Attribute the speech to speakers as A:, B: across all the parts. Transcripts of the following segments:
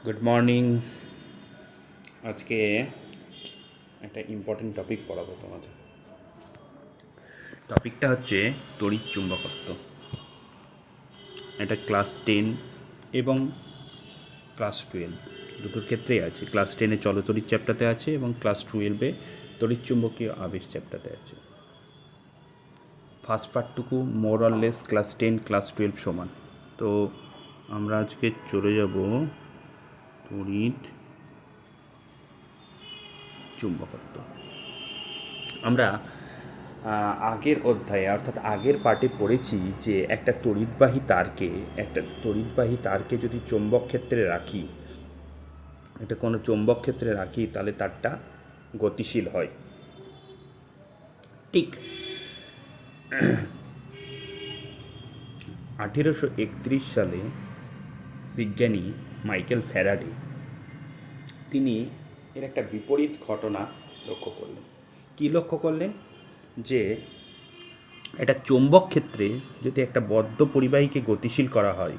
A: Good morning. আজকে একটা important topic পড়াবো তোমাদের। টপিকটা হচ্ছে তড়িৎ চুম্বকত্ব। এটা ক্লাস 10 এবং ক্লাস 12 দুটোর ক্ষেত্রেই আছে। ক্লাস 10-এ চলতড়িৎ চ্যাপ্টারতে আছে এবং ক্লাস 12-এ তড়িৎ চুম্বকীয় আবেশ চ্যাপ্টারতে আছে। ফার্স্ট পার্টটুকু more or less class 10 class 12 সমান। তো আমরা আজকে চলে যাব তড়িৎ চুম্বকত্ব। আমরা আগের অধ্যায়ে অর্থাৎ আগের পার্টে পড়েছি যে একটা তড়িৎবাহী তারকে যদি চৌম্বক ক্ষেত্রে রাখি, এটা কোনো চৌম্বক ক্ষেত্রে রাখি, তাহলে তারটা গতিশীল হয়। ঠিক 1831 সালে বিজ্ঞানী মাইকেল ফ্যারাডে তিনি এর একটা বিপরীত ঘটনা লক্ষ্য করলেন। কী লক্ষ্য করলেন? যে একটা চৌম্বক ক্ষেত্রে যদি একটা বদ্ধ পরিবাহীকে গতিশীল করা হয়,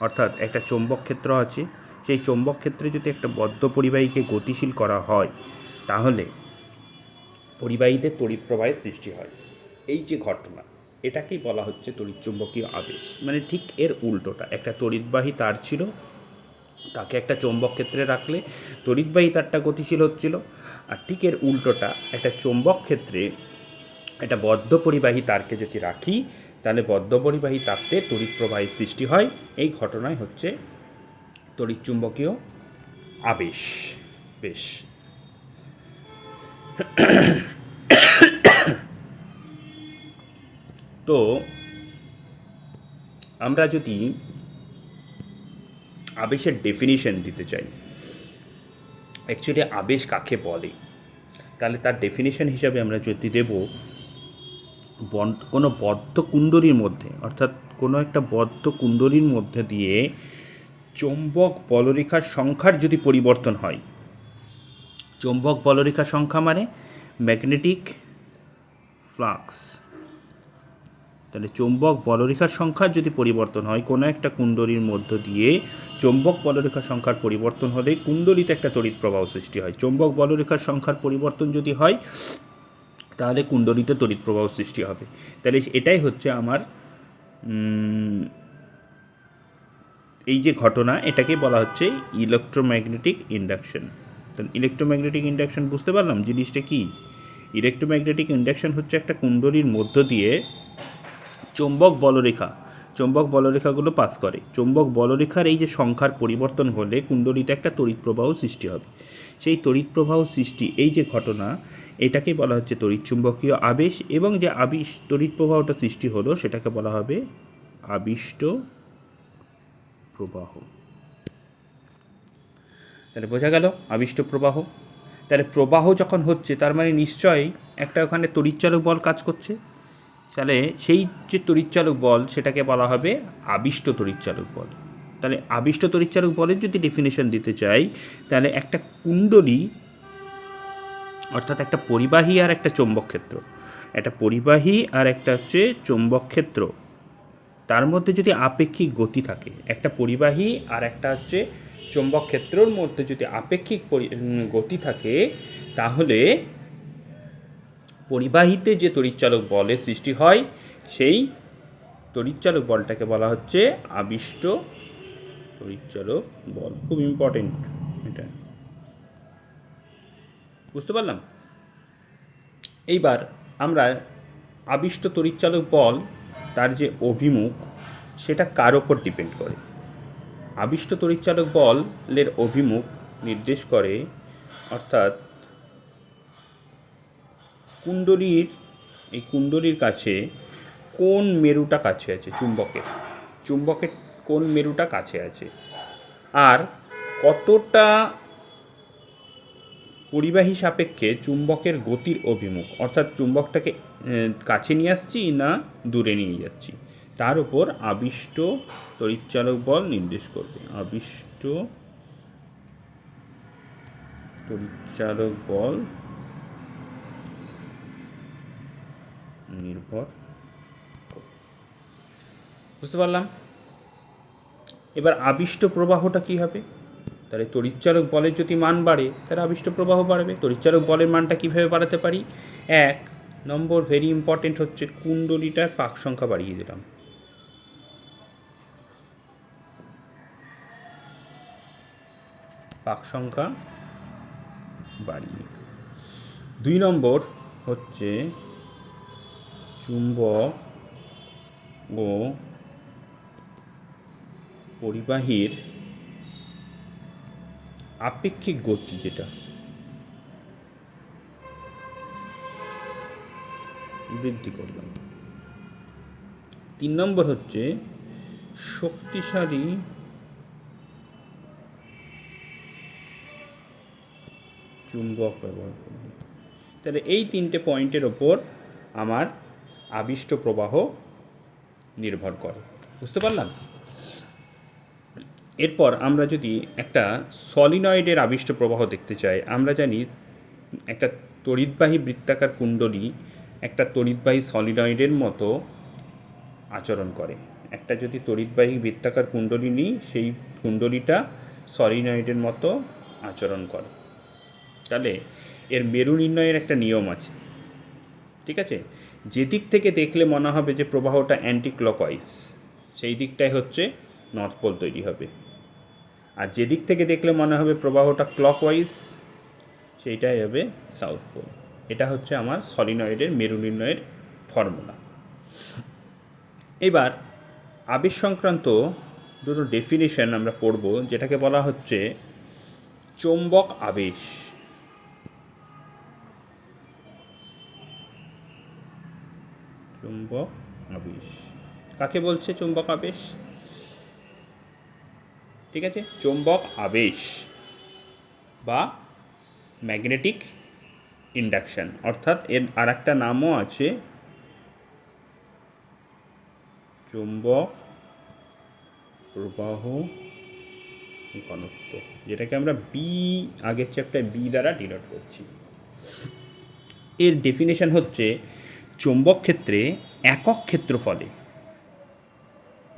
A: অর্থাৎ একটা চৌম্বক ক্ষেত্র আছে, সেই চৌম্বক ক্ষেত্রে যদি একটা বদ্ধ পরিবাহীকে গতিশীল করা হয়, তাহলে পরিবাহীতে তড়িৎ প্রবাহের সৃষ্টি হয়। এই যে ঘটনা, এটাকেই বলা হচ্ছে তড়িৎচুম্বকীয় আবেশ। মানে ঠিক এর উল্টোটা। একটা তড়িৎবাহী তার ছিল, তাকে একটা চৌম্বক ক্ষেত্রে রাখলে তড়িৎবাহী তারটা গতিশীল হচ্ছিল। আর ঠিক এর উল্টোটা, একটা চৌম্বক ক্ষেত্রে একটা বদ্ধ পরিবাহী তারকে যদি রাখি, তাহলে বদ্ধ পরিবাহী তারতে তড়িৎ প্রবাহের সৃষ্টি হয়। এই ঘটনাই হচ্ছে তড়িৎচুম্বকীয় আবেশ। বেশ, তো আমরা যদি আবেশের ডেফিনিশন দিতে চাই, অ্যাকচুয়ালি আবেশ কাকে বলে, তাহলে তার ডেফিনিশন হিসাবে আমরা যদি দেব, কোনো বদ্ধ কুণ্ডলীর মধ্যে, অর্থাৎ কোনো একটা বদ্ধ কুণ্ডলীর মধ্যে দিয়ে চৌম্বক বলরেখার সংখ্যার যদি পরিবর্তন হয়, চৌম্বক বলরেখার সংখ্যা মানে ম্যাগনেটিক ফ্লাক্স, তাহলে চৌম্বক বলরেখার সংখ্যার যদি পরিবর্তন হয়, কোনো একটা কুণ্ডলীর মধ্য দিয়ে চৌম্বক বলরেখার সংখ্যার পরিবর্তন হলে কুণ্ডলীতে একটা তড়িৎ প্রবাহ সৃষ্টি হয়। চৌম্বক বলরেখার সংখ্যার পরিবর্তন যদি হয়, তাহলে কুণ্ডলীতে তড়িৎ প্রবাহ সৃষ্টি হবে। তাহলে এটাই হচ্ছে আমার এই যে ঘটনা, এটাকে বলা হচ্ছে ইলেকট্রোম্যাগনেটিক ইন্ডাকশন। তাহলে ইলেকট্রোম্যাগনেটিক ইন্ডাকশন বুঝতে পারলাম জিনিসটা কি। ইলেকট্রোম্যাগনেটিক ইন্ডাকশন হচ্ছে একটা কুণ্ডলীর মধ্য দিয়ে চৌম্বক বলরেখাগুলো পাস করে। চৌম্বক বলরেখার এই যে সংখ্যার পরিবর্তন হলে কুণ্ডলীতে একটা তড়িৎ প্রবাহ সৃষ্টি হবে। সেই তড়িৎ প্রবাহ সৃষ্টি, এই যে ঘটনা, এটাকে বলা হচ্ছে তড়িৎচুম্বকীয় আবেশ। এবং যে তড়িৎ প্রবাহটা সৃষ্টি হলো, সেটাকে বলা হবে আবিষ্ট প্রবাহ। তাহলে বোঝা গেল আবিষ্ট প্রবাহ। তাহলে প্রবাহ যখন হচ্ছে, তার মানে নিশ্চয়ই একটা ওখানে তড়িৎচালক বল কাজ করছে। তাহলে সেই যে তড়িৎচালক বল, সেটাকে বলা হবে আবিষ্ট তড়িৎচালক বল। তাহলে আবিষ্ট তড়িৎচালক বলের যদি ডেফিনেশন দিতে চাই, তাহলে একটা কুণ্ডলী, অর্থাৎ একটা পরিবাহী আর একটা চৌম্বক ক্ষেত্র, একটা পরিবাহী আর একটা হচ্ছে চৌম্বক ক্ষেত্র, তার মধ্যে যদি আপেক্ষিক গতি থাকে, একটা পরিবাহী আর একটা হচ্ছে চৌম্বক ক্ষেত্রের মধ্যে যদি আপেক্ষিক গতি থাকে, তাহলে পরিবাহীতে যে তড়িৎচালক বলের সৃষ্টি হয়, সেই তড়িৎচালক বলটাকে বলা হচ্ছে আবিষ্ট তড়িৎচালক বল। খুব ইম্পর্টেন্ট এটা, বুঝতে পারলাম। এইবার আমরা আবিষ্ট তড়িৎচালক বল, তার যে অভিমুখ, সেটা কার ওপর ডিপেন্ড করে? আবিষ্ট তড়িৎচালক বলের অভিমুখ নির্দেশ করে, অর্থাৎ কুণ্ডলীর কাছে কোন মেরুটা কাছে আছে, চুম্বকের কোন মেরুটা কাছে আছে, আর কতটা পরিবাহী সাপেক্ষে চুম্বকের গতির অভিমুখ, অর্থাৎ চুম্বকটাকে কাছে নিয়ে আসছি না দূরে নিয়ে যাচ্ছি, তার উপর আবিষ্ট তড়িৎচালক বল নির্দেশ করবে। আবিষ্ট তড়িৎচালক বল নির্ভর, বুঝতে পারলাম। এবার আবিষ্ট প্রবাহটা কি হবে? তাহলে তড়িৎচালক বলের যদি মান বাড়ে তাহলে আবিষ্ট প্রবাহ বাড়বে। তড়িৎচালক বলের মানটা কীভাবে বাড়াতে পারি? 1 নম্বর ভেরি ইম্পর্টেন্ট হচ্ছে কুণ্ডলীটার পাক সংখ্যা বাড়িয়ে দিলাম। পাক সংখ্যা বাড়িয়ে। 2 নম্বর হচ্ছে চুম্বক ও পরিবাহীর আপেক্ষিক গতি, যেটা বৃদ্ধি করলাম। 3 নম্বর হচ্ছে শক্তিশালী চুম্বক ব্যবহার করব। তাহলে এই 3টে পয়েন্টের ওপর আমার আবিষ্ট প্রবাহ নির্ভর করে। বুঝতে পারলাম? এরপর আমরা যদি একটা সলিনয়েডের আবিষ্ট প্রবাহ দেখতে চাই, আমরা জানি একটা তড়িৎবাহী বৃত্তাকার কুণ্ডলী একটা তড়িৎবাহী সলিনয়েডের মতো আচরণ করে। একটা যদি তড়িৎবাহী বৃত্তাকার কুণ্ডলী নিই, সেই কুণ্ডলীটা সলিনয়েডের মতো আচরণ করে। তাহলে এর মেরু নির্ণয়ের একটা নিয়ম আছে, ঠিক আছে? যে দিক থেকে দেখলে মনে হবে যে প্রবাহটা অ্যান্টি ক্লকওয়াইজ, সেই দিকটাই হচ্ছে নর্থ পোল তৈরি হবে। আর যে দিক থেকে দেখলে মনে হবে প্রবাহটা ক্লকওয়াইজ, সেইটাই হবে সাউথ পোল। এটা হচ্ছে আমার সলিনয়েডের মেরু নির্ণয়ের ফর্মুলা। এবার আবেশ সংক্রান্ত দুটো ডেফিনেশন আমরা পড়ব, যেটাকে বলা হচ্ছে চৌম্বক আবেশ। চৌম্বক আবেশ কাকে বলছে? চৌম্বক আবেশ, ঠিক আছে? চৌম্বক আবেশ বা ম্যাগনেটিক ইন্ডাকশন, অর্থাৎ এর আর একটা নামও আছে চৌম্বক প্রবাহ ঘনত্ব, যেটাকে আমরা বি আগের চ্যাপ্টার বি দ্বারা ডিনোট করছি। এর ডেফিনেশন হচ্ছে চৌম্বক ক্ষেত্রে একক ক্ষেত্রফলে,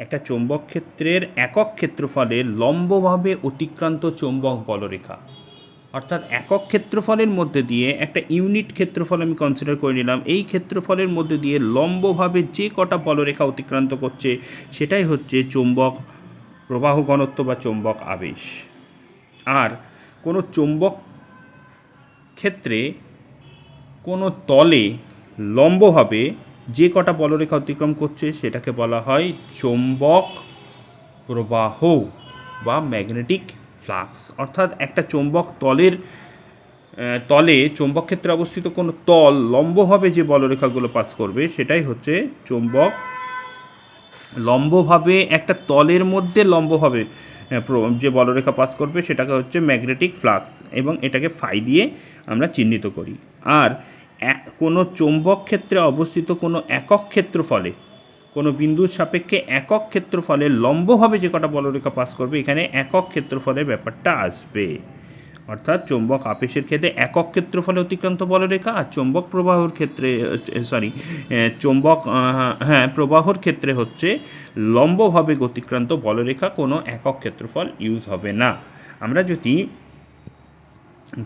A: একটা চৌম্বক ক্ষেত্রের একক ক্ষেত্রফলে লম্বভাবে অতিক্রান্ত চৌম্বক বলরেখা, অর্থাৎ একক ক্ষেত্রফলের মধ্যে দিয়ে একটা ইউনিট ক্ষেত্রফল আমি কনসিডার করে নিলাম, এই ক্ষেত্রফলের মধ্যে দিয়ে লম্বভাবে যে কটা বলরেখা অতিক্রান্ত করছে সেটাই হচ্ছে চৌম্বক প্রবাহ ঘনত্ব বা চৌম্বক আবেশ। আর কোনো চৌম্বক ক্ষেত্রে কোনো তলে লম্বভাবে যে কটা বলরেখা অতিক্রম করছে সেটাকে বলা হয় চৌম্বক প্রবাহ বা ম্যাগনেটিক ফ্লাক্স। অর্থাৎ একটা চৌম্বক তলে চৌম্বক ক্ষেত্রে অবস্থিত কোনো তল লম্বভাবে যে বলরেখাগুলো পাস করবে সেটাই হচ্ছে চৌম্বক। লম্বভাবে একটা তলের মধ্যে লম্বভাবে যে বলরেখা পাস করবে সেটাকে হচ্ছে ম্যাগনেটিক ফ্লাক্স, এবং এটাকে ফাই দিয়ে আমরা চিহ্নিত করি। আর কোনো চৌম্বক ক্ষেত্রে অবস্থিত কোনো একক ক্ষেত্রফলে, কোনো বিন্দুর সাপেক্ষে একক ক্ষেত্রফলে লম্বভাবে যে কটা বলরেখা পাস করবে, এখানে একক ক্ষেত্রফলের ব্যাপারটা আসবে। অর্থাৎ চৌম্বক আবেশের ক্ষেত্রে একক ক্ষেত্রফলে অতিক্রান্ত বলরেখা, আর চৌম্বক প্রবাহর ক্ষেত্রে প্রবাহর ক্ষেত্রে হচ্ছে লম্বভাবে অতিক্রান্ত বলরেখা, কোনো একক ক্ষেত্রফল ইউজ হবে না। আমরা যদি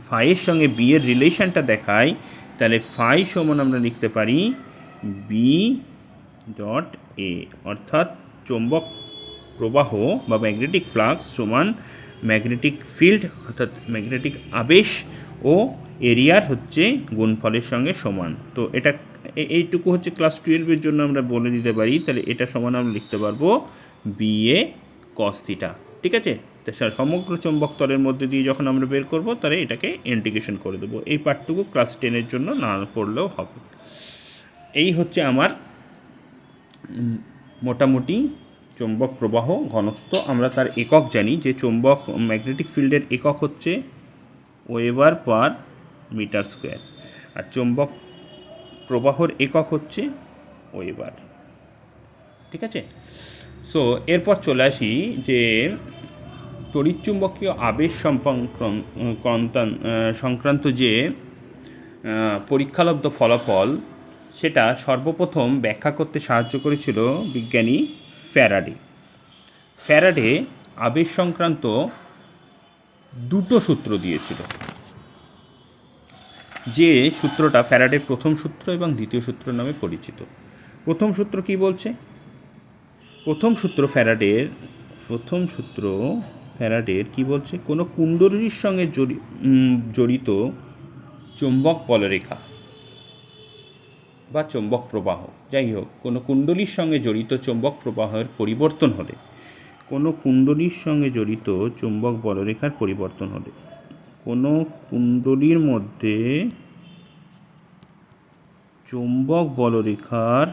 A: ফাইয়ের সঙ্গে বি এর রিলেশনটা দেখাই, তাহলে ফাই সমান আমরা লিখতে পারি বি ডট এ, অর্থাৎ চৌম্বক প্রবাহ বা ম্যাগনেটিক ফ্লাক্স সমান ম্যাগনেটিক ফিল্ড, অর্থাৎ ম্যাগনেটিক আবেশ ও এরিয়ার হচ্ছে গুণফলের সঙ্গে সমান। তো এটা এইটুকু হচ্ছে ক্লাস 12-এর জন্য আমরা বলে দিতে পারি। তাহলে এটা সমান আমরা লিখতে পারবো বি এ কস থিটা, ঠিক আছে? তো সমগ্র চৌম্বক তলের মধ্যে দিয়ে যখন আমরা বের করব, তাহলে এটাকে ইন্টিগ্রেশন করে দেবো। এই পার্টটুকু ক্লাস 10-এর জন্য না পড়লেও হবে। এই হচ্ছে আমার মোটামুটি চৌম্বক প্রবাহ ঘনত্ব। আমরা তার একক জানি যে চৌম্বক ম্যাগনেটিক ফিল্ডের একক হচ্ছে ওয়েবার পার মিটার স্কোয়ার, আর চৌম্বক প্রবাহর একক হচ্ছে ওয়েবার, ঠিক আছে? সো এরপর চলে আসি যে তড়িৎচুম্বকীয় আবেশ সংক্রান্ত যে পরীক্ষালব্ধ ফলাফল, সেটা সর্বপ্রথম ব্যাখ্যা করতে সাহায্য করেছিল বিজ্ঞানী ফ্যারাডে। আবেশ সংক্রান্ত দুটো সূত্র দিয়েছিল, যে সূত্রটা ফ্যারাডের প্রথম সূত্র এবং দ্বিতীয় সূত্র নামে পরিচিত। প্রথম সূত্র কি বলছে? প্রথম সূত্র ফ্যারাডের কি বলছে? কোনো কুণ্ডলীর সঙ্গে জড়িত চৌম্বক বলরেখা বা চৌম্বক প্রবাহ, যাই হোক, কোনো কুণ্ডলীর সঙ্গে জড়িত চৌম্বক প্রবাহের পরিবর্তন হলে, কোনো কুণ্ডলীর সঙ্গে জড়িত চৌম্বক বলরেখার পরিবর্তন হলে, কোনো কুণ্ডলীর মধ্যে চৌম্বক বলরেখার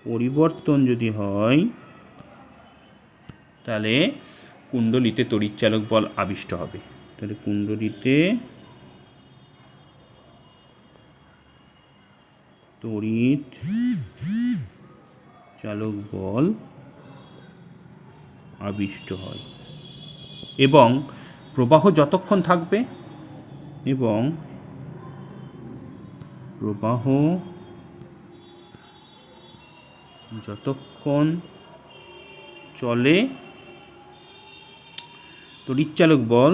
A: পরিবর্তন যদি হয়, তাহলে কুণ্ডলীতে তড়িৎচালক বল আবিষ্ট হবে। তাহলে কুণ্ডলীতে তড়িৎ চালক বল আবিষ্ট হয় এবং প্রবাহ যতক্ষণ থাকবে, এবং প্রবাহ যতক্ষণ চলে তড়িৎচালক বল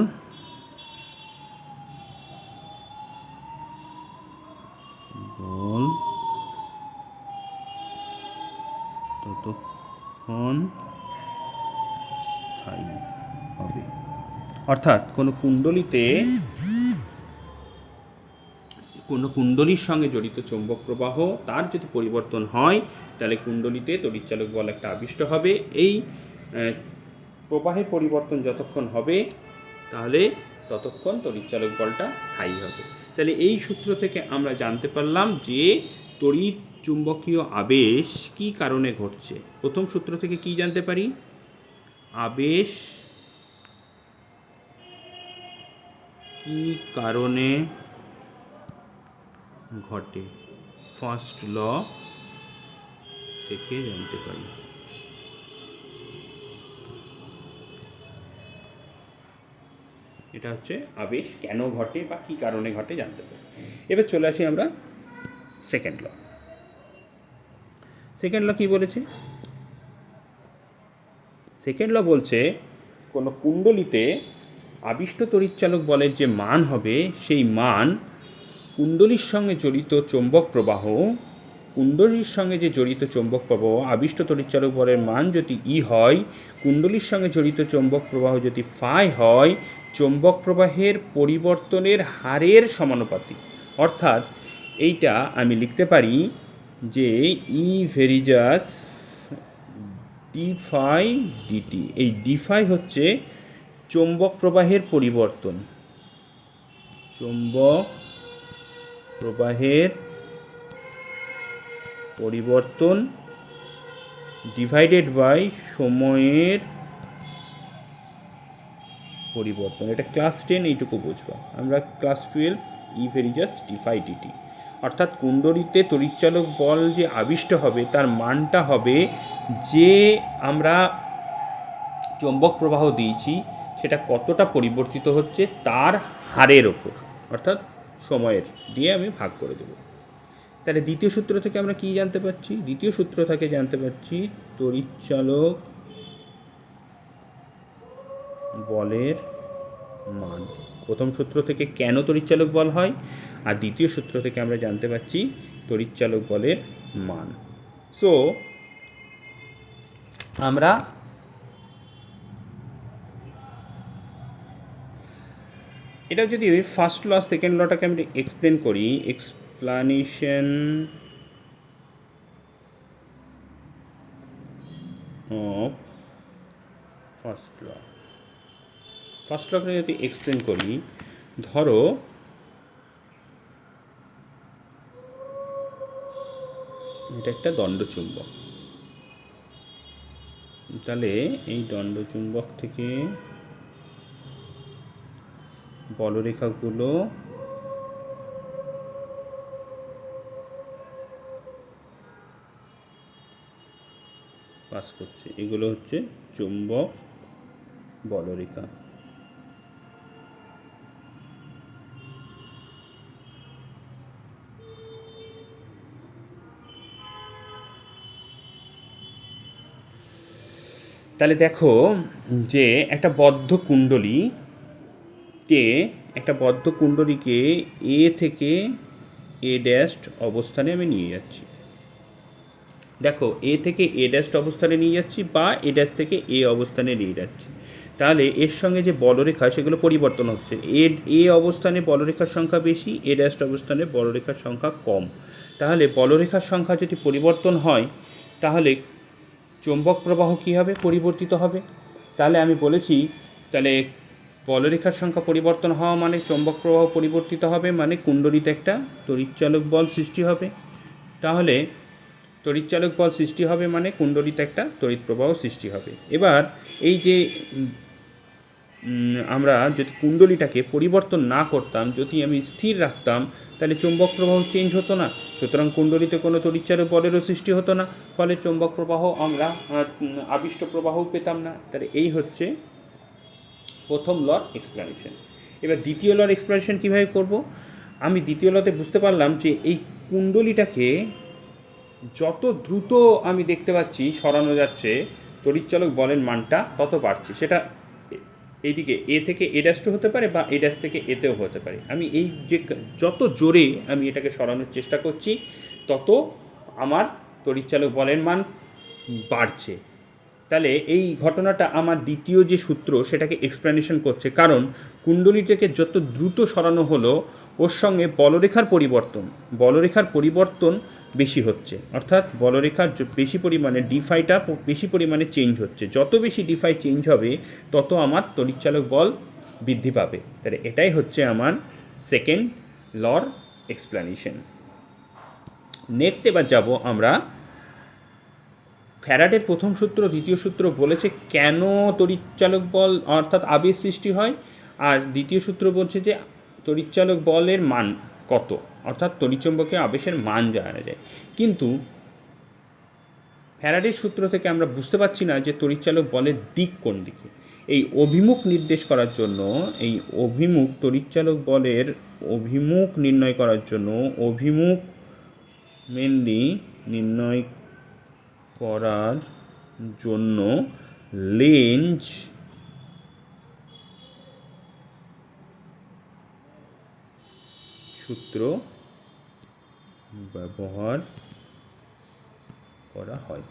A: ততক্ষণ স্থায়ী হবে। অর্থাৎ কোনো কুণ্ডলীর সঙ্গে জড়িত চৌম্বক প্রবাহ তার যদি পরিবর্তন হয়, তাহলে কুণ্ডলীতে তড়িৎচালক বল একটা আবিষ্ট হবে। এই প্রবাহের পরিবর্তন যতক্ষণ হবে, তাহলে ততক্ষণ তড়িৎচালক বলটা স্থায়ী হবে। তাহলে এই সূত্র থেকে আমরা জানতে পারলাম যে তড়িৎ চুম্বকীয় আবেশ কী কারণে ঘটছে। প্রথম সূত্র থেকে কি জানতে পারি? আবেশ কী কারণে ঘটে, ফার্স্ট ল থেকে জানতে পারি। এটা হচ্ছে আবেশ কেন ঘটে বা কী কারণে ঘটে জানতে পারি। এবার চলে আসি আমরা সেকেন্ড ল। সেকেন্ড ল কী বলেছে? সেকেন্ড ল বলছে কোনো কুণ্ডলীতে আবিষ্ট তড়িৎচালক বলের যে মান হবে, সেই মান কুণ্ডলীর সঙ্গে জড়িত চৌম্বক প্রবাহ, কুণ্ডলীর সঙ্গে যে জড়িত চৌম্বক প্রবাহ, আবিষ্ট তড়িৎচালক বলের মান যদি ই হয়, কুণ্ডলীর সঙ্গে জড়িত চৌম্বক প্রবাহ যদি ফাই হয়, চৌম্বক প্রবাহের পরিবর্তনের হারের সমানুপাতিক। অর্থাৎ এইটা আমি লিখতে পারি যে ই ভেরিজাস ডি ফাই ডিটি। এই ডি ফাই হচ্ছে চৌম্বক প্রবাহের পরিবর্তন, চৌম্বক প্রবাহের পরিবর্তন ডিভাইডেড বাই সময়ের পরিবর্তন। এটা ক্লাস 10 এইটুকু বুঝবা, আমরা ক্লাস 12 ই ভেরিজাস ডি ফাই ডিটি। অর্থাৎ কুণ্ডলীতে তড়িৎচালক বল যে আবিষ্ট হবে, তার মানটা হবে যে আমরা চৌম্বক প্রবাহ দিয়েছি সেটা কতটা পরিবর্তিত হচ্ছে তার হারের ওপর, অর্থাৎ সময়ের দিয়ে আমি ভাগ করে দেব। তাহলে দ্বিতীয় সূত্র থেকে আমরা কি জানতে পারছি? দ্বিতীয় সূত্র থেকে জানতে পারছি তড়িৎচালক বলের মান। প্রথম সূত্র থেকে কেন তড়িৎচালক বল হয়, আর দ্বিতীয় সূত্র থেকে আমরা জানতে পারছি তড়িৎচালক বলের মান। সো আমরা এটা যদি ফার্স্ট ল সেকেন্ড লটাকে আমি এক্সপ্লেন করি, এক্সপ্লানেশন অফ ফার্স্ট লকে যদি এক্সপ্লেন করি, ধরো এটা একটা দণ্ডচুম্বক, তাহলে এই দণ্ডচুম্বক থেকে বলরেখাগুলো পাস করছে, এগুলো হচ্ছে চুম্বক বলরেখা। তাহলে দেখো যে একটা বদ্ধ কুণ্ডলীকে এ থেকে এ ড্যাশড অবস্থানে আমি নিয়ে যাচ্ছি। দেখো এ থেকে এ ড্যাশড অবস্থানে নিয়ে যাচ্ছি বা এ ড্যাশ থেকে এ অবস্থানে নিয়ে যাচ্ছি। তাহলে এর সঙ্গে যে বলরেখা সেগুলো পরিবর্তন হচ্ছে। এ অবস্থানে বলরেখার সংখ্যা বেশি, এ ড্যাশড অবস্থানে বলরেখার সংখ্যা কম। তাহলে বলরেখার সংখ্যা যদি পরিবর্তন হয় তাহলে চৌম্বক প্রবাহ কী হবে? পরিবর্তিত হবে। তাহলে আমি বলেছি তাহলে বলরেখার সংখ্যা পরিবর্তন হওয়া মানে চৌম্বক প্রবাহ পরিবর্তিত হবে, মানে কুণ্ডলীতে একটা তড়িৎচালক বল সৃষ্টি হবে। তাহলে তড়িৎচালক বল সৃষ্টি হবে মানে কুণ্ডলীতে একটা তড়িৎ প্রবাহ সৃষ্টি হবে। এবার এই যে আমরা যদি কুণ্ডলীটাকে পরিবর্তন না করতাম, যদি আমি স্থির রাখতাম, তাহলে চৌম্বক প্রবাহ চেঞ্জ হতো না, সুতরাং কুণ্ডলীতে কোনো তড়িৎচালক বলেরও সৃষ্টি হতো না, ফলে চৌম্বক প্রবাহ আমরা আবিষ্ট প্রবাহও পেতাম না। তাহলে এই হচ্ছে প্রথম লর এক্সপ্লানেশন। এবার দ্বিতীয় লর এক্সপ্লানেশন কীভাবে করব? আমি দ্বিতীয় লতে বুঝতে পারলাম যে এই কুণ্ডলীটাকে যত দ্রুত আমি দেখতে পাচ্ছি সরানো যাচ্ছে, তড়িৎচালক বলের মানটা তত বাড়ছে। সেটা এইদিকে এ থেকে এ ড্যাশও হতে পারে বা এ ড্যাশ থেকে এতেও হতে পারে। আমি এই যে যত জোরে আমি এটাকে সরানোর চেষ্টা করছি তত আমার তড়িৎচালক বলের মান বাড়ছে। তাহলে এই ঘটনাটা আমার দ্বিতীয় যে সূত্র সেটাকে এক্সপ্লেনেশন করছে, কারণ কুণ্ডলীটাকে যত দ্রুত সরানো হলো ওর সঙ্গে বলরেখার পরিবর্তন বেশি হচ্ছে, অর্থাৎ বলরেখার বেশি পরিমাণে ডিফাইটা বেশি পরিমাণে চেঞ্জ হচ্ছে। যত বেশি ডিফাই চেঞ্জ হবে তত আমার তড়িৎচালক বল বৃদ্ধি পাবে। তাহলে এটাই হচ্ছে আমার সেকেন্ড লর এক্সপ্লেনেশন। নেক্সট এবার যাব আমরা ফ্যারাডের প্রথম সূত্র দ্বিতীয় সূত্র বলেছে কেন তড়িৎচালক বল অর্থাৎ আবেশ সৃষ্টি হয়, আর দ্বিতীয় সূত্র বলছে যে তড়িৎচালক বলের মান কত, অর্থাৎ তড়িৎচুম্বকীয় আবেশের মান জানা যায়। কিন্তু ফ্যারাডের সূত্র থেকে আমরা বুঝতে পারছি না যে তড়িৎচালক বলের দিক কোন দিকে। এই অভিমুখ নির্দেশ করার জন্য, তড়িৎচালক বলের অভিমুখ নির্ণয় করার জন্য লেঞ্জ সূত্র ব্যবহার করা হয়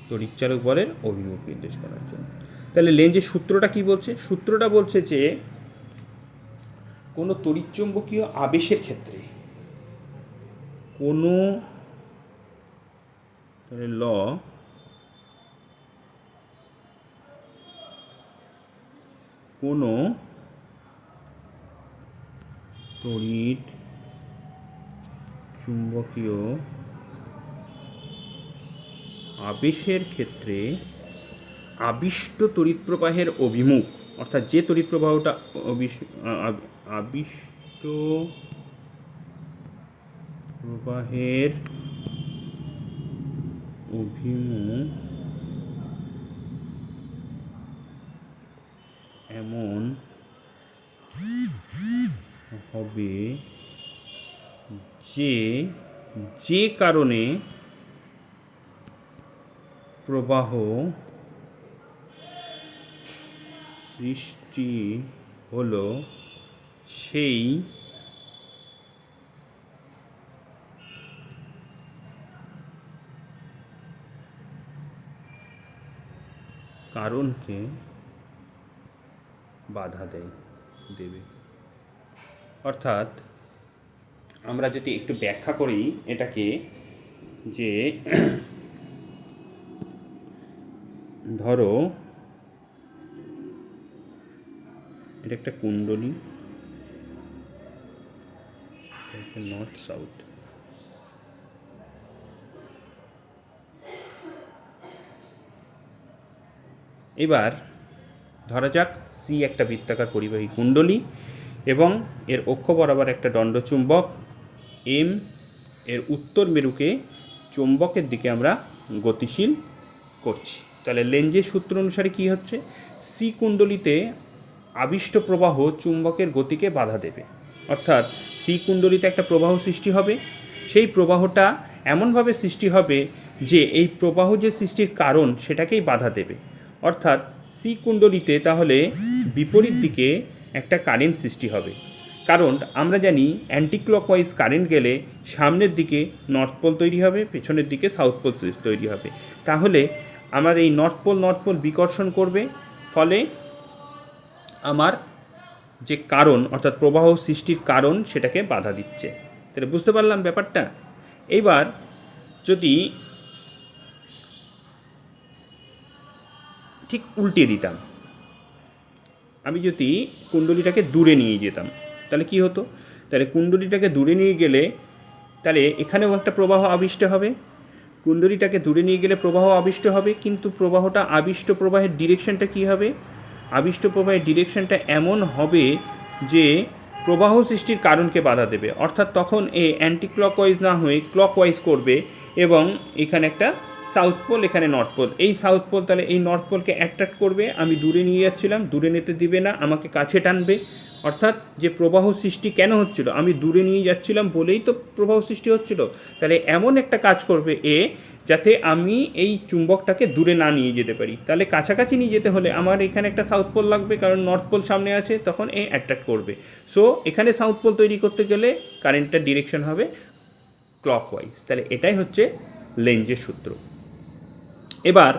A: তড়িৎচালক বলের অভিমুখ নির্দেশ করার জন্য। তাহলে লেঞ্জের সূত্রটা কি বলছে? সূত্রটা বলছে যে কোনো তড়িৎচুম্বকীয় আবেশের ক্ষেত্রে কোনো ল কোনো তড়িৎ চুম্বকীয় আবেশের ক্ষেত্রে আবিষ্ট তড়িৎ প্রবাহের অভিমুখ, অর্থাৎ যে তড়িৎ প্রবাহটা আবিষ্ট প্রবাহের অভিমুখ এমন হবে যে কারণে প্রবাহ সৃষ্টি হলো সেই কারণকে বাধা দেবে। অর্থাৎ আমরা যদি একটু ব্যাখ্যা করি এটাকে, যে ধরো এটা একটা কুণ্ডলী, নর্থ সাউথ, এবার ধরা যাক সি একটা বৃত্তাকার পরিবাহী কুণ্ডলী এবং এর অক্ষ বরাবর একটা দণ্ডচুম্বক এম, এর উত্তর মেরুকে চুম্বকের দিকে আমরা গতিশীল করছি। তাহলে লেঞ্জের সূত্র অনুসারে কি হচ্ছে? সি কুণ্ডলীতে আবিষ্ট প্রবাহ চুম্বকের গতিকে বাধা দেবে, অর্থাৎ সি কুণ্ডলীতে একটা প্রবাহ সৃষ্টি হবে, সেই প্রবাহটা এমনভাবে সৃষ্টি হবে যে এই প্রবাহ যে সৃষ্টির কারণ সেটাকেই বাধা দেবে। অর্থাৎ সি কুণ্ডলিতে তাহলে বিপরীত দিকে একটা কারেন্ট সৃষ্টি হবে, কারণ আমরা জানি অ্যান্টি ক্লকওয়াইজ কারেন্ট গেলে সামনের দিকে নর্থ পোল তৈরি হবে, পেছনের দিকে সাউথ পোল তৈরি হবে। তাহলে আমার এই নর্থ পোল বিকর্ষণ করবে, ফলে আমার যে কারণ অর্থাৎ প্রবাহ সৃষ্টির কারণ সেটাকে বাধা দিচ্ছে। তাহলে বুঝতে পারলাম ব্যাপারটা। এইবার যদি ঠিক উল্টে দিতাম, আমি যদি কুণ্ডলীটাকে দূরে নিয়ে যেতাম তাহলে কি হতো? তাহলে কুণ্ডলীটাকে দূরে নিয়ে গেলে তাহলে এখানেও একটা প্রবাহ আবিষ্ট হবে, কুণ্ডলীটাকে দূরে নিয়ে গেলে প্রবাহ আবিষ্ট হবে, কিন্তু প্রবাহটা আবিষ্ট প্রবাহের ডিরেকশনটা কী হবে? আবিষ্ট প্রবাহের ডিরেকশনটা এমন হবে যে প্রবাহ সৃষ্টির কারণকে বাধা দেবে, অর্থাৎ তখন অ্যান্টি ক্লকওয়াইজ না হয়ে ক্লকওয়াইজ করবে, এবং এখানে একটা সাউথ পোল, এখানে নর্থ পোল। এই সাউথ পোল তাহলে এই নর্থ পোলকে অ্যাট্রাক্ট করবে, আমি দূরে নিয়ে যাচ্ছিলাম, দূরে নিতে দিবে না, আমাকে কাছে টানবে। অর্থাৎ যে প্রবাহ সৃষ্টি কেন হচ্ছিল? আমি দূরে নিয়ে যাচ্ছিলাম বলেই তো প্রবাহ সৃষ্টি হচ্ছিল। তাহলে এমন একটা কাজ করবে যাতে আমি এই চুম্বকটাকে দূরে না নিয়ে যেতে পারি। তাহলে কাছাকাছি নিয়ে যেতে হলে আমার এখানে একটা সাউথ পোল লাগবে, কারণ নর্থ পোল সামনে আছে, তখন অ্যাট্রাক্ট করবে। সো এখানে সাউথ পোল তৈরি করতে গেলে কারেন্টটার ডিরেকশন হবে ক্লকওয়াইজ। তাহলে এটাই হচ্ছে লেঞ্জের সূত্র। এবার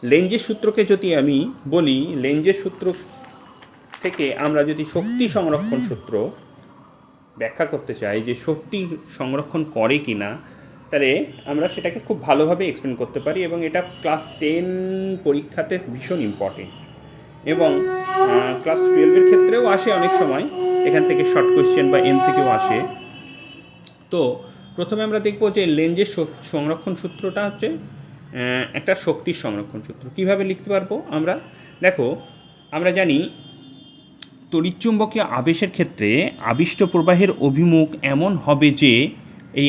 A: লেঞ্জের সূত্রকে যদি আমি বলি, লেঞ্জের সূত্র থেকে আমরা যদি শক্তি সংরক্ষণ সূত্র ব্যাখ্যা করতে চাই যে শক্তি সংরক্ষণ করে কি না, তাহলে আমরা সেটাকে খুব ভালোভাবে এক্সপ্লেন করতে পারি, এবং এটা ক্লাস 10 পরীক্ষাতে ভীষণ ইম্পর্টেন্ট, এবং ক্লাস 12-এর ক্ষেত্রেও আসে অনেক সময়, এখান থেকে শর্ট কোয়েশ্চেন বা এমসিকিউ আসে। তো প্রথমে আমরা দেখব যে লেঞ্জের সংরক্ষণ সূত্রটা হচ্ছে একটা শক্তির সংরক্ষণ সূত্র। কীভাবে লিখতে পারবো আমরা? দেখো, আমরা জানি তড়িৎচুম্বকীয় আবেশের ক্ষেত্রে আবিষ্ট প্রবাহের অভিমুখ এমন হবে যে এই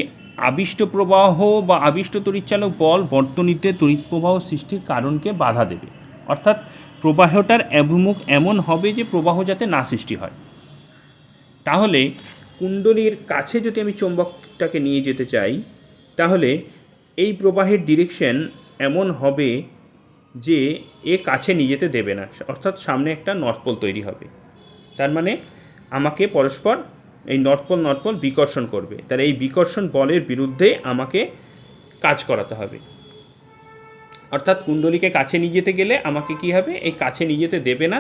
A: আবিষ্ট প্রবাহ বা আবিষ্ট তড়িৎচালক বল বর্তনীতে তড়িৎ প্রবাহ সৃষ্টির কারণকে বাধা দেবে, অর্থাৎ প্রবাহটার অভিমুখ এমন হবে যে প্রবাহ যাতে না সৃষ্টি হয়। তাহলে কুণ্ডলীর কাছে যদি আমি চুম্বকটাকে নিয়ে যেতে চাই, তাহলে এই প্রবাহের ডিরেকশন এমন হবে যে কাছে নিয়ে যেতে দেবে না, অর্থাৎ সামনে একটা নর্থ পোল তৈরি হবে। তার মানে আমাকে পরস্পর এই নর্থ পোল বিকর্ষণ করবে। তাহলে এই বিকর্ষণ বলের বিরুদ্ধে আমাকে কাজ করাতে হবে, অর্থাৎ কুণ্ডলীকে কাছে নিয়ে যেতে গেলে আমাকে কি হবে? এই কাছে নিয়ে যেতে দেবে না।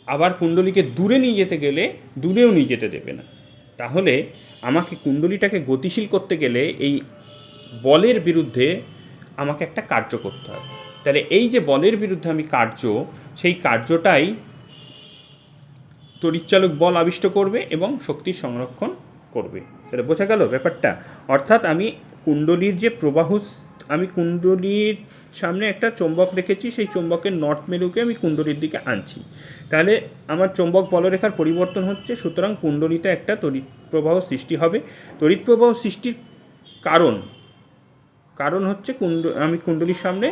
A: আবার কুণ্ডলীকে দূরে নিয়ে যেতে গেলে দূরেও নিয়ে যেতে দেবে না। তাহলে আমাকে কুণ্ডলীটাকে গতিশীল করতে গেলে এই বলের বিরুদ্ধে আমাকে একটা কার্য করতে হবে। তাহলে এই যে বলের বিরুদ্ধে আমি সেই কার্যটাই তড়িৎচালক বল আবিষ্ট করবে এবং শক্তির সংরক্ষণ করবে। তাহলে বোঝা গেল ব্যাপারটা? অর্থাৎ আমি কুণ্ডলীর যে প্রবাহ, আমি কুণ্ডলীর সামনে একটা চৌম্বক রেখেছি, সেই চৌম্বকের নর্থ মেরুকে আমি কুণ্ডলীর দিকে আনছি, তাহলে আমার চৌম্বক বলরেখার পরিবর্তন হচ্ছে, সুতরাং কুণ্ডলীতে একটা তড়িৎ প্রবাহ সৃষ্টি হবে। তড়িৎ প্রবাহ সৃষ্টির কারণ হচ্ছে আমি কুণ্ডলীর সামনে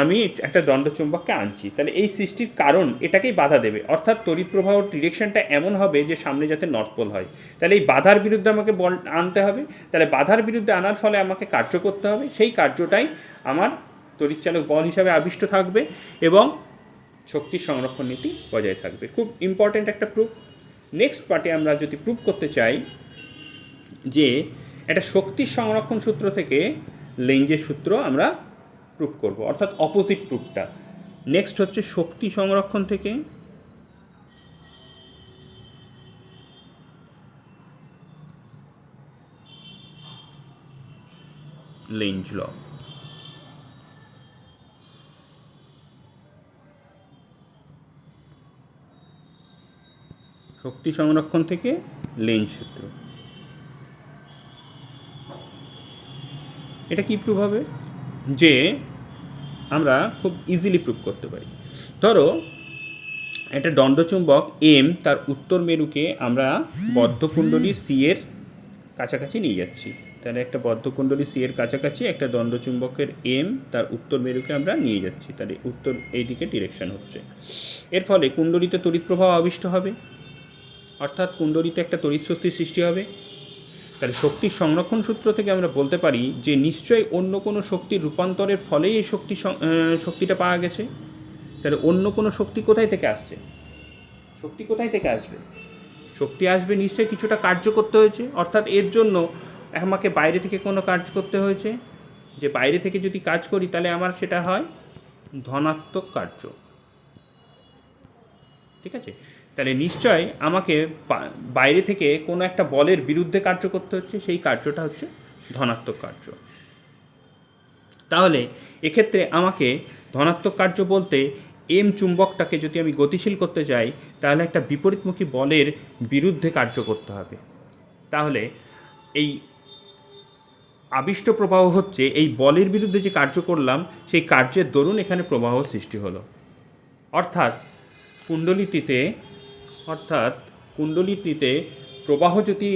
A: আমি একটা দণ্ডচুম্বককে আনছি, তাহলে এই সৃষ্টির কারণ এটাকেই বাধা দেবে, অর্থাৎ তড়িৎ প্রবাহ ডিরেকশনটা এমন হবে যে সামনে যাতে নর্থ পোল হয়। তাহলে এই বাধার বিরুদ্ধে আমাকে বল আনতে হবে, তাহলে বাধার বিরুদ্ধে আনার ফলে আমাকে কার্য করতে হবে, সেই কার্যটাই আমার তড়িৎচালক বল হিসাবে আবিষ্ট থাকবে এবং শক্তির সংরক্ষণ নীতি বজায় থাকবে। খুব ইম্পর্ট্যান্ট একটা প্রুফ। নেক্সট পার্টে আমরা যদি প্রুফ করতে চাই যে একটা শক্তির সংরক্ষণ সূত্র থেকে লেঞ্জের সূত্র আমরা প্রুফ করব, অর্থাৎ অপোজিট প্রুফটা। নেক্সট হচ্ছে শক্তি সংরক্ষণ থেকে লেঞ্জ ল। শক্তি সংরক্ষণ থেকে লেঞ্জ সূত্র, এটা কি প্রুফ হবে? যে আমরা খুব ইজিলি প্রুফ করতে পারি। ধরো একটা দণ্ডচুম্বক এম, তার উত্তর মেরুকে আমরা বদ্ধকুণ্ডলী সি এর কাছাকাছি নিয়ে যাচ্ছি। তাহলে একটা বদ্ধকুণ্ডলী সি এর কাছাকাছি একটা দণ্ডচুম্বকের এম, তার উত্তর মেরুকে আমরা নিয়ে যাচ্ছি, তাহলে উত্তর এই দিকে ডিরেকশন হচ্ছে। এর ফলে কুণ্ডলীতে তড়িৎ প্রবাহ আবিষ্ট হবে, অর্থাৎ কুণ্ডলীতে একটা তড়িৎ শক্তির সৃষ্টি হবে। তাহলে শক্তির সংরক্ষণ সূত্র থেকে আমরা বলতে পারি যে নিশ্চয়ই অন্য কোনো শক্তির রূপান্তরের ফলেই এই শক্তিটা পাওয়া গেছে। তাহলে অন্য কোনো শক্তি কোথায় থেকে আসছে? শক্তি কোথায় থেকে আসবে? শক্তি আসবে নিশ্চয়ই কিছুটা কার্য করতে হয়েছে, অর্থাৎ এর জন্য আমাকে বাইরে থেকে কোনো কাজ করতে হয়েছে। যে বাইরে থেকে যদি কাজ করি তাহলে আমার সেটা হয় ধনাত্মক কার্য। ঠিক আছে, তাহলে নিশ্চয় আমাকে বাইরে থেকে কোনো একটা বলের বিরুদ্ধে কার্য করতে হচ্ছে, সেই কার্যটা হচ্ছে ধনাত্মক কার্য। তাহলে এক্ষেত্রে আমাকে ধনাত্মক কার্য বলতে এম চুম্বকটাকে যদি আমি গতিশীল করতে চাই তাহলে একটা বিপরীতমুখী বলের বিরুদ্ধে কার্য করতে হবে। তাহলে এই আবিষ্ট প্রবাহ হচ্ছে এই বলের বিরুদ্ধে যে কার্য করলাম সেই কার্যের দরুন এখানে প্রবাহ সৃষ্টি হলো। অর্থাৎ কুণ্ডলিটিতে প্রবাহ যদি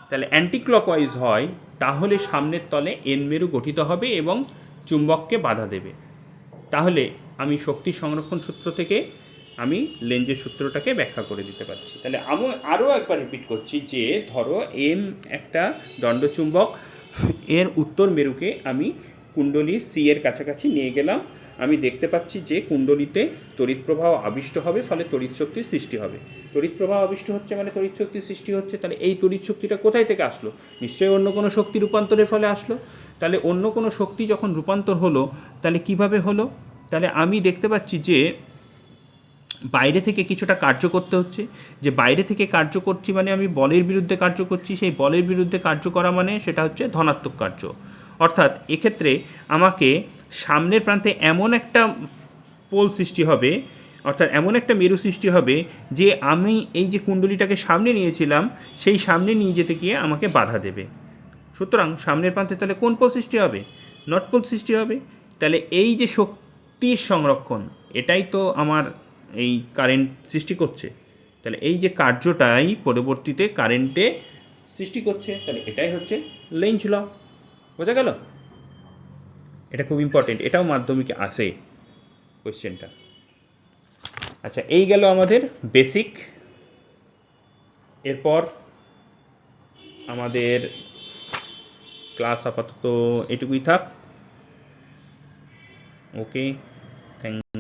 A: তাহলে অ্যান্টি ক্লকওয়াইজ হয় তাহলে সামনের তলে এন মেরু গঠিত হবে এবং চুম্বককে বাধা দেবে। তাহলে আমি শক্তির সংরক্ষণ সূত্র থেকে আমি লেঞ্জের সূত্রটাকে ব্যাখ্যা করে দিতে পারছি। তাহলে আমি আরও একবার রিপিট করছি যে ধরো এম একটা দণ্ডচুম্বক, এর উত্তর মেরুকে আমি কুণ্ডলী সি এর কাছাকাছি নিয়ে গেলাম। আমি দেখতে পাচ্ছি যে কুণ্ডলিতে তড়িৎ প্রবাহ আবিষ্ট হবে, ফলে তড়িৎ শক্তির সৃষ্টি হবে। তড়িৎ প্রবাহ আবিষ্ট হচ্ছে মানে তড়িৎ শক্তির সৃষ্টি হচ্ছে। তাহলে এই তড়িৎ শক্তিটা কোথায় থেকে আসলো? নিশ্চয়ই অন্য কোনো শক্তি রূপান্তরের ফলে আসলো। তাহলে অন্য কোনো শক্তি যখন রূপান্তর হলো তাহলে কিভাবে হলো? তাহলে আমি দেখতে পাচ্ছি যে বাইরে থেকে কিছুটা কার্য করতে হচ্ছে। যে বাইরে থেকে কার্য করছি মানে আমি বলের বিরুদ্ধে কার্য করছি, সেই বলের বিরুদ্ধে কার্য করা মানে সেটা হচ্ছে ধনাত্মক কার্য। অর্থাৎ এক্ষেত্রে আমাকে সামনের প্রান্তে এমন একটা পোল সৃষ্টি হবে, অর্থাৎ এমন একটা মেরু সৃষ্টি হবে যে আমি এই যে কুণ্ডলীটাকে সামনে নিয়েছিলাম সেই সামনে নিয়ে যেতে গিয়ে আমাকে বাধা দেবে। সুতরাং সামনের প্রান্তে তাহলে কোন পোল সৃষ্টি হবে? নর্থ পোল সৃষ্টি হবে। তাহলে এই যে শক্তির সংরক্ষণ এটাই তো আমার এই কারেন্ট সৃষ্টি করছে। তাহলে এই যে কার্যটাই পরবর্তীতে কারেন্টে সৃষ্টি করছে, তাহলে এটাই হচ্ছে লেঞ্জ ল। বোঝা গেল? এটা খুব ইম্পর্টেন্ট, এটাও মাধ্যমিকে আসে কোয়েশ্চেনটা। আচ্ছা, এই গেল আমাদের বেসিক। এরপর আমাদের ক্লাস আপাতত এটুকুই থাক। ওকে।